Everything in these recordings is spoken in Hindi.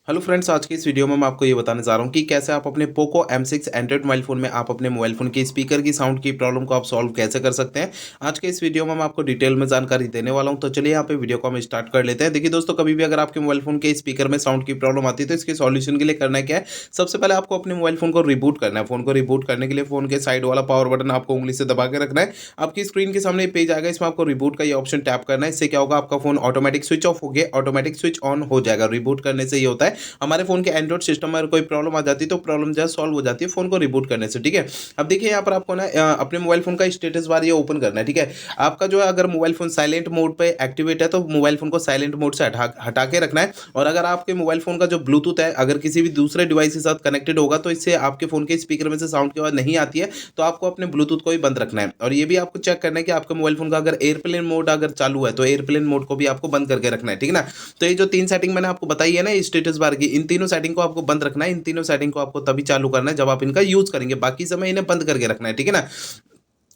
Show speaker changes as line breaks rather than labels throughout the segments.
हेलो फ्रेंड्स, आज की इस वीडियो में मैं आपको ये बताने जा रहा हूँ कि कैसे आप अपने Poco M6 Android mobile phone में आप अपने मोबाइल फ़ोन के स्पीकर की साउंड की प्रॉब्लम को आप सॉल्व कैसे कर सकते हैं। आज के इस वीडियो में मैं आपको डिटेल में जानकारी देने वाला हूँ, तो चलिए यहाँ पे वीडियो को हम स्टार्ट कर लेते हैं। देखिए दोस्तों, कभी भी अगर आपके मोबाइल फ़ोन के स्पीकर में साउंड की प्रॉब्लम आती है तो इसके सॉल्यूशन के लिए करना क्या है। सबसे पहले आपको अपने मोबाइल फ़ोन को रिबूट करना है। फ़ोन को रिबूट करने के लिए फ़ोन के साइड वाला पावर बटन आपको उंगली से दबा के रखना है। आपकी स्क्रीन के सामने पेज आएगा, इसमें आपको रिबूट का ये ऑप्शन टैप करना है। इससे क्या होगा, आपका फ़ोन ऑटोमेटिक स्विच ऑफ हो गया, ऑटोमेटिक स्विच ऑन हो जाएगा। रिबूट करने से ये होता है, हमारे फ़ोन के एंड्रॉइड सिस्टम में अगर कोई प्रॉब्लम आ जाती है तो प्रॉब्लम जो है सॉल्व हो जाती है फ़ोन को रिबूट करने से। ठीक है, अब देखिए यहाँ पर आपको ना अपने मोबाइल फ़ोन का स्टेटस बार ये ओपन करना है। ठीक है, आपका जो है अगर मोबाइल फ़ोन साइलेंट मोड पे एक्टिवेट है तो मोबाइल फ़ोन को साइलेंट मोड से हटा हटा के रखना है। और अगर आपके मोबाइल फ़ोन का जो ब्लूटूथ है अगर किसी भी दूसरे डिवाइस के साथ कनेक्टेड होगा तो इससे आपके फ़ोन के स्पीकर में से साउंड की आवाज़ नहीं आती है, तो आपको अपने ब्लूटूथ को भी बंद रखना है। और ये भी आपको चेक करना है कि आपके मोबाइल फ़ोन का अगर एयरप्लेन मोड अगर चालू है तो एयरप्लेन मोड को भी आपको बंद करके रखना है। ठीक है ना, तो ये जो तीन सेटिंग मैंने आपको बताई है ना स्टेटस बार की, इन तीनों सेटिंग को आपको बंद रखना है। इन तीनों सेटिंग को आपको तभी चालू करना है जब आप इनका यूज करेंगे, बाकी समय इन्हें बंद करके रखना है। ठीक है ना,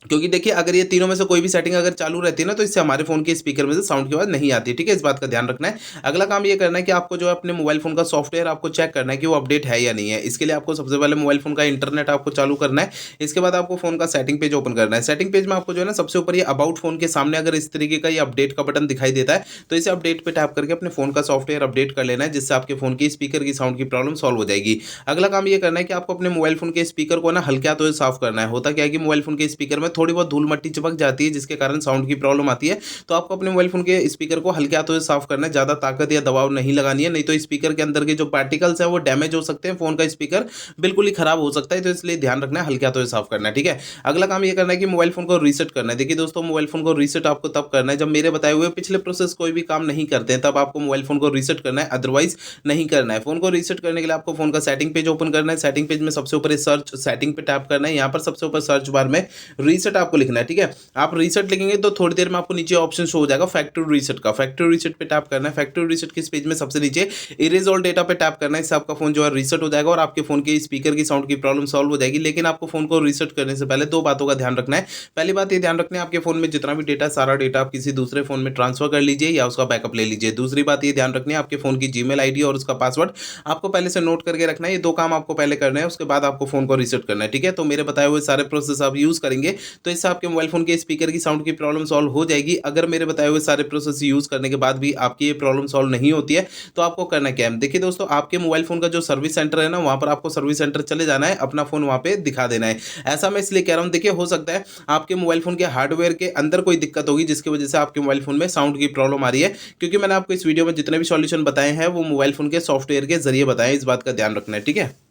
क्योंकि देखिए अगर ये तीनों में से कोई भी सेटिंग अगर चालू रहती है ना तो इससे हमारे फोन के स्पीकर में से साउंड की आवाज़ नहीं आती है। ठीक है, इस बात का ध्यान रखना है। अगला काम ये करना है कि आपको जो है अपने मोबाइल फोन का सॉफ्टवेयर आपको चेक करना है कि वो अपडेट है या नहीं है। इसके लिए आपको सबसे पहले मोबाइल फोन का इंटरनेट आपको चालू करना है। इसके बाद आपको फोन का सेटिंग पेज ओपन करना है। सेटिंग पेज में आपको जो है ना सबसे ऊपर ये अबाउट फोन के सामने अगर इस तरीके का ये अपडेट का बटन दिखाई देता है तो इसे अपडेट पे टैप करके अपने फोन का सॉफ्टवेयर अपडेट कर लेना है, जिससे आपके फोन की स्पीकर की साउंड की प्रॉब्लम सॉल्व हो जाएगी। अगला काम ये करना है कि आपको अपने मोबाइल फोन के स्पीकर को ना हल्के हाथों से साफ करना है। होता क्या है कि मोबाइल फोन के स्पीकर में थोड़ी बहुत धूल मट्टी चिपक जाती है जिसके कारण साउंड की प्रॉब्लम आती है। तो आपको अपने मोबाइल फोन के स्पीकर को हल्के हाथों से साफ करना है, ज्यादा ताकत या दबाव नहीं लगानी है, नहीं तो स्पीकर के अंदर के जो पार्टिकल्स है वो डैमेज हो सकते हैं, फोन का स्पीकर बिल्कुल ही खराब हो सकता है। तो इसलिए ध्यान रखना है, हल्के हाथों से साफ करना है। ठीक है, अगला काम ये करना है कि मोबाइल फोन को रीसेट करना है। देखिए दोस्तों, मोबाइल फोन को रीसेट आपको तब करना है जब मेरे बताए हुए पिछले प्रोसेस कोई भी काम नहीं करते हैं, तब आपको मोबाइल फोन को रीसेट करना है, अदरवाइज नहीं करना है। फोन को रीसेट करने के लिए आपको फोन का सेटिंग पेज ओपन करना है। सेटिंग पेज में सबसे ऊपर सर्च सेटिंग पे टैप करना है। यहाँ पर सबसे ऊपर सर्च बार में रीसेट आपको लिखना है। ठीक है, आप रीसेट लिखेंगे तो थोड़ी देर में आपको नीचे ऑप्शन शो हो जाएगा फैक्ट्री रीसेट का। फैक्ट्री रीसेट पे टैप करना है। फैक्ट्री रीसेट किस पेज में सबसे नीचे इरेज ऑल डेटा पे टैप करना है। इससे आपका फोन जो है रीसेट हो जाएगा और आपके फोन के स्पीकर की साउंड की प्रॉब्लम सॉल्व हो जाएगी। लेकिन आपको फोन को रीसेट करने से पहले दो बातों का ध्यान रखना है। पहली बात ये ध्यान रखना है, आपके फोन में जितना भी डेटा सारा डेटा आप किसी दूसरे फोन में ट्रांसफर कर लीजिए या उसका बैकअप ले लीजिए। दूसरी बात ये ध्यान रखनी है, आपके फोन की जीमेल आईडी और उसका पासवर्ड आपको पहले से नोट करके रखना है। ये दो काम आपको पहले करना है, उसके बाद आपको फोन को रीसेट करना है। ठीक है, तो मेरे बताए हुए सारे प्रोसेस आप यूज करेंगे तो इससे आपके मोबाइल फोन के स्पीकर की साउंड की प्रॉब्लम सॉल्व हो जाएगी। अगर मेरे बताए हुए सारे प्रोसेस यूज करने के बाद भी आपकी ये प्रॉब्लम सॉल्व नहीं होती है तो आपको करना क्या है। देखिए दोस्तों, आपके मोबाइल फोन का जो सर्विस सेंटर है ना, वहां पर आपको सर्विस सेंटर चले जाना है, अपना फोन वहां पे दिखा देना है। ऐसा मैं इसलिए कह रहा हूं, देखिए हो सकता है आपके मोबाइल फोन के हार्डवेयर के अंदर कोई दिक्कत होगी जिसकी वजह से आपके मोबाइल फोन में साउंड की प्रॉब्लम आ रही है, क्योंकि मैंने आपको इस वीडियो में जितने भी सॉल्यूशन बताए हैं वो मोबाइल फोन के सॉफ्टवेयर के जरिए बताए, इस बात का ध्यान रखना है। ठीक है।